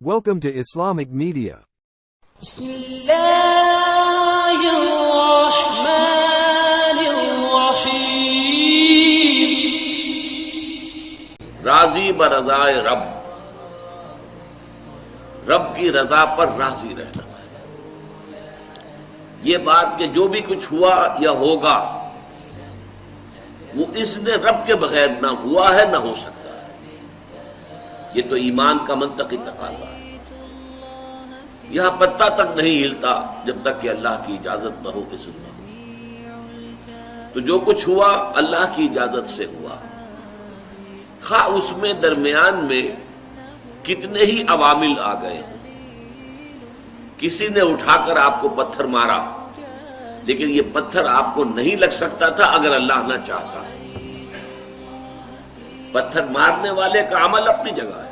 Welcome to Islamic Media. بسم اللہ الرحمن الرحیم۔ راضی برضائے رب، رب کی رضا پر راضی رہنا۔ یہ بات کہ جو بھی کچھ ہوا یا ہوگا وہ اذن رب کے بغیر نہ ہوا ہے نہ ہو سکتا ہے، یہ تو ایمان کا منطقی تقاضا ہے۔ یہاں پتہ تک نہیں ہلتا جب تک کہ اللہ کی اجازت نہ ہو، اذن نہ ہو۔ تو جو کچھ ہوا اللہ کی اجازت سے ہوا، خواہ اس میں درمیان میں کتنے ہی عوامل آ گئے ہوں۔ کسی نے اٹھا کر آپ کو پتھر مارا، لیکن یہ پتھر آپ کو نہیں لگ سکتا تھا اگر اللہ نہ چاہتا۔ پتھر مارنے والے کا عمل اپنی جگہ ہے،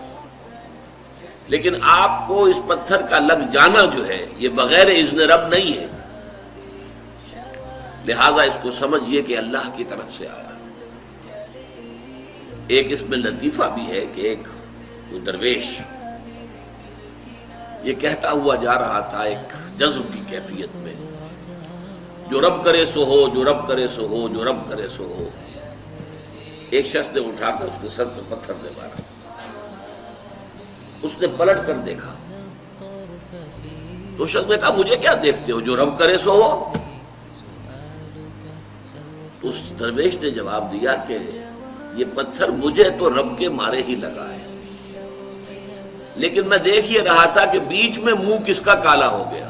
لیکن آپ کو اس پتھر کا لگ جانا جو ہے یہ بغیر اذن رب نہیں ہے، لہذا اس کو سمجھیے کہ اللہ کی طرف سے آیا۔ ایک اس میں لطیفہ بھی ہے کہ ایک درویش یہ کہتا ہوا جا رہا تھا ایک جذب کی کیفیت میں، جو رب کرے سو ہو، جو رب کرے سو ہو، جو رب کرے سو ہو۔ ایک شخص نے اٹھا کر اس کے سر پہ پتھر دے مارا۔ اس نے پلٹ کر دیکھا تو شخص نے کہا مجھے کیا دیکھتے ہو، جو رب کرے سو ہو۔ اس درویش نے جواب دیا کہ یہ پتھر مجھے تو رب کے مارے ہی لگا ہے، لیکن میں دیکھ یہ رہا تھا کہ بیچ میں منہ کس کا کالا ہو گیا،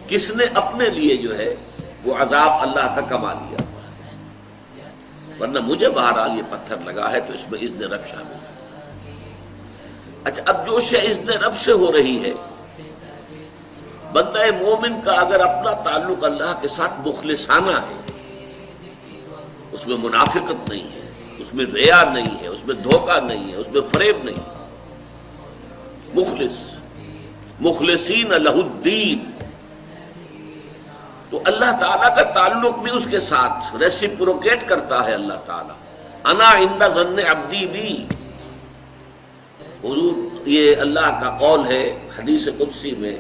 کس نے اپنے لیے جو ہے وہ عذاب اللہ کا کما لیا، ورنہ مجھے بہرحال یہ پتھر لگا ہے تو اس میں اذن رب شامل ہے۔ اچھا، اب جو شے اذن رب سے ہو رہی ہے، بندہ مومن کا اگر اپنا تعلق اللہ کے ساتھ مخلصانہ ہے، اس میں منافقت نہیں ہے، اس میں ریا نہیں ہے، اس میں دھوکہ نہیں ہے، اس میں فریب نہیں ہے، مخلصین لہ الدین، تو اللہ تعالیٰ کا تعلق بھی اس کے ساتھ ریسیپروکیٹ کرتا ہے۔ اللہ تعالیٰ انا عند ظن عبدی بی، حضور یہ اللہ کا قول ہے حدیث قدسی میں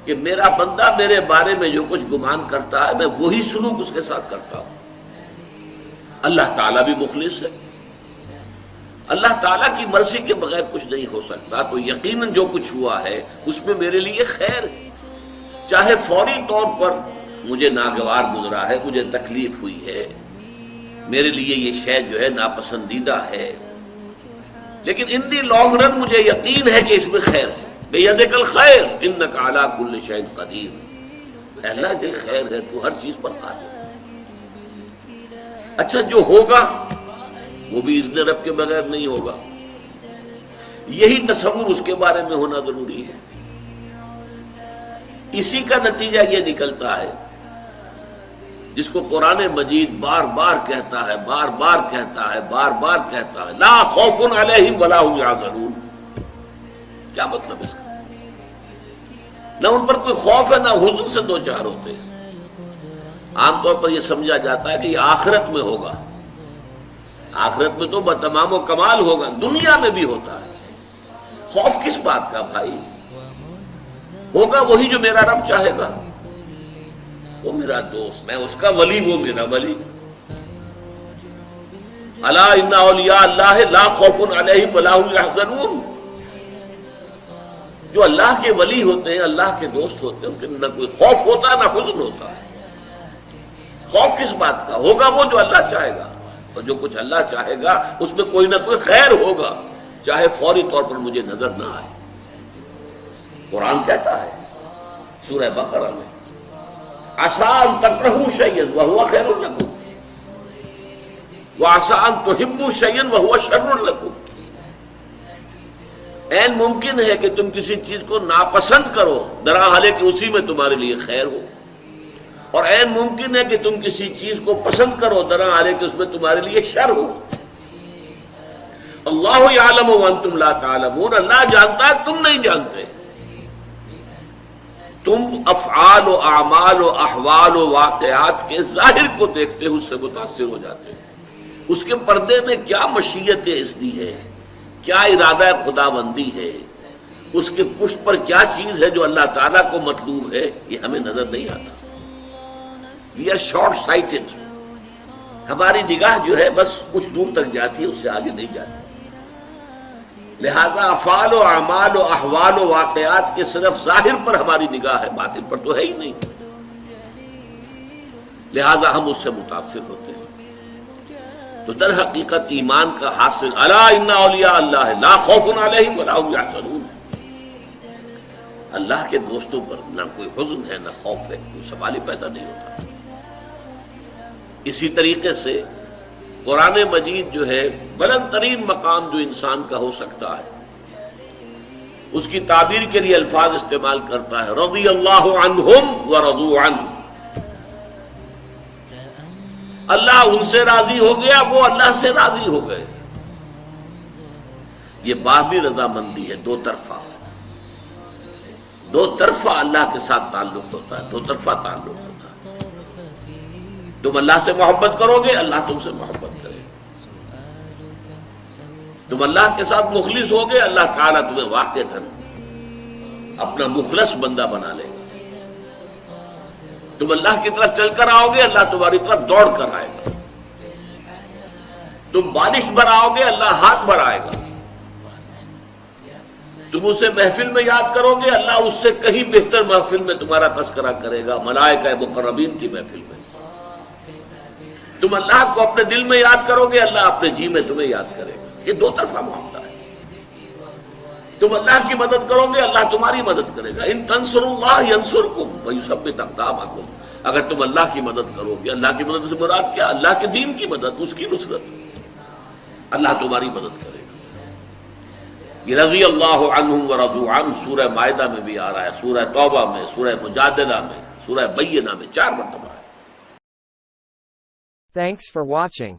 کہ میرا بندہ میرے بارے میں جو کچھ گمان کرتا ہے میں وہی سلوک اس کے ساتھ کرتا ہوں۔ اللہ تعالیٰ بھی مخلص ہے، اللہ تعالیٰ کی مرضی کے بغیر کچھ نہیں ہو سکتا، تو یقیناً جو کچھ ہوا ہے اس میں میرے لیے خیر ہے، چاہے فوری طور پر مجھے ناگوار گزرا ہے، مجھے تکلیف ہوئی ہے، میرے لیے یہ شے جو ہے ناپسندیدہ ہے، لیکن ان دی لانگ رن مجھے یقین ہے کہ اس میں خیر ہے۔ بیدک الخیر انک علی کل شیء قدیر، اللہ کے خیر ہے، تو ہر چیز پر قادر ہے۔ اچھا، جو ہوگا وہ بھی اذن رب کے بغیر نہیں ہوگا، یہی تصور اس کے بارے میں ہونا ضروری ہے۔ اسی کا نتیجہ یہ نکلتا ہے جس کو قرآن مجید بار بار کہتا ہے، بار بار کہتا ہے، بار بار کہتا ہے، لا خوف علیہم ولا هم یحزنون۔ کیا مطلب اس کا؟ نہ ان پر کوئی خوف ہے نہ حزن سے دو چار ہوتے ہیں۔ عام طور پر یہ سمجھا جاتا ہے کہ یہ آخرت میں ہوگا، آخرت میں تو بتمام و کمال ہوگا، دنیا میں بھی ہوتا ہے۔ خوف کس بات کا بھائی؟ ہوگا وہی جو میرا رب چاہے گا، وہ میرا دوست، میں اس کا ولی، وہ میرا ولی۔ الا ان اولیاء اللہ لا خوف علیہم ولا هم یحزنون، جو اللہ کے ولی ہوتے ہیں، اللہ کے دوست ہوتے ہیں، ان کے نہ کوئی خوف ہوتا نہ حزن ہوتا ہے۔ خوف کس بات کا؟ ہوگا وہ جو اللہ چاہے گا، اور جو کچھ اللہ چاہے گا اس میں کوئی نہ کوئی خیر ہوگا، چاہے فوری طور پر مجھے نظر نہ آئے۔ قرآن کہتا ہے سورہ بقرہ میں عسیٰ ان تکرہوا شیئا وہو خیر لکم وعسیٰ ان تحبوا شیئا وہو شر لکم، عین ممکن ہے کہ تم کسی چیز کو ناپسند کرو درا حالے کہ اسی میں تمہارے لیے خیر ہو، اور عین ممکن ہے کہ تم کسی چیز کو پسند کرو درا حالے کہ اس میں تمہارے لیے شر ہو۔ اللہ یعلم وانتم لا تعلمون، اللہ جانتا ہے تم نہیں جانتے۔ تم افعال و اعمال و احوال و واقعات کے ظاہر کو دیکھتے ہو، اس سے متاثر ہو جاتے ہو، اس کے پردے میں کیا مشیت اذنی ہے، کیا ارادہ خداوندی ہے، اس کے پشت پر کیا چیز ہے جو اللہ تعالیٰ کو مطلوب ہے، یہ ہمیں نظر نہیں آتا۔ وی آر شارٹ سائٹڈ، ہماری نگاہ جو ہے بس کچھ دور تک جاتی ہے، اس سے آگے نہیں جاتی۔ لہذا افعال و اعمال و احوال و واقعات کے صرف ظاہر پر ہماری نگاہ ہے، باطن پر تو ہے ہی نہیں، لہذا ہم اس سے متاثر ہوتے ہیں۔ تو در حقیقت ایمان کا حاصل الا ان اولیاء اللہ لا خوف علیہم ولا هم یحزنون، اللہ کے دوستوں پر نہ کوئی حزن ہے نہ خوف ہے، کوئی سوال ہی پیدا نہیں ہوتا۔ اسی طریقے سے قرآن مجید جو ہے بلند ترین مقام جو انسان کا ہو سکتا ہے، اس کی تعبیر کے لیے الفاظ استعمال کرتا ہے رضی اللہ عنہم ورضوا عنہ، اللہ ان سے راضی ہو گیا، وہ اللہ سے راضی ہو گئے۔ یہ باہمی رضامندی ہے، دو طرفہ اللہ کے ساتھ تعلق ہوتا ہے، دو طرفہ تعلق ہوتا ہے۔ تم اللہ سے محبت کرو گے، اللہ تم سے محبت کرے گا۔ تم اللہ کے ساتھ مخلص ہوگے، اللہ تعالیٰ تمہیں واقعتاً اپنا مخلص بندہ بنا لے گا۔ تم اللہ کی طرف چل کر آؤ گے، اللہ تمہاری طرف دوڑ کر آئے گا۔ تم بارش بڑھاؤ گے، اللہ ہاتھ بڑھائے گا۔ تم اسے محفل میں یاد کرو گے، اللہ اس سے کہیں بہتر محفل میں تمہارا تذکرہ کرے گا، ملائکہ مقربین کی محفل میں۔ تم اللہ کو اپنے دل میں یاد کرو گے، اللہ اپنے جی میں تمہیں یاد کرے گا۔ یہ دو طرفہ معاملہ ہے۔ تم اللہ کی مدد کرو گے، اللہ تمہاری مدد کرے گا۔ ان تنصروا اللہ ینصرکم ویثبت اقدامکم، اگر تم اللہ کی مدد کرو گے، اللہ کی مدد سے مراد کیا؟ اللہ کے دین کی مدد، اس کی نصرت، اللہ تمہاری مدد کرے گا۔ یہ رضی اللہ عنہم ورضوا عنہ سورہ مائدہ میں بھی آ رہا ہے، سورہ توبہ میں، سورہ مجادلہ میں، سورہ بینہ میں 4 مرتبہ ہے۔ Thanks for watching.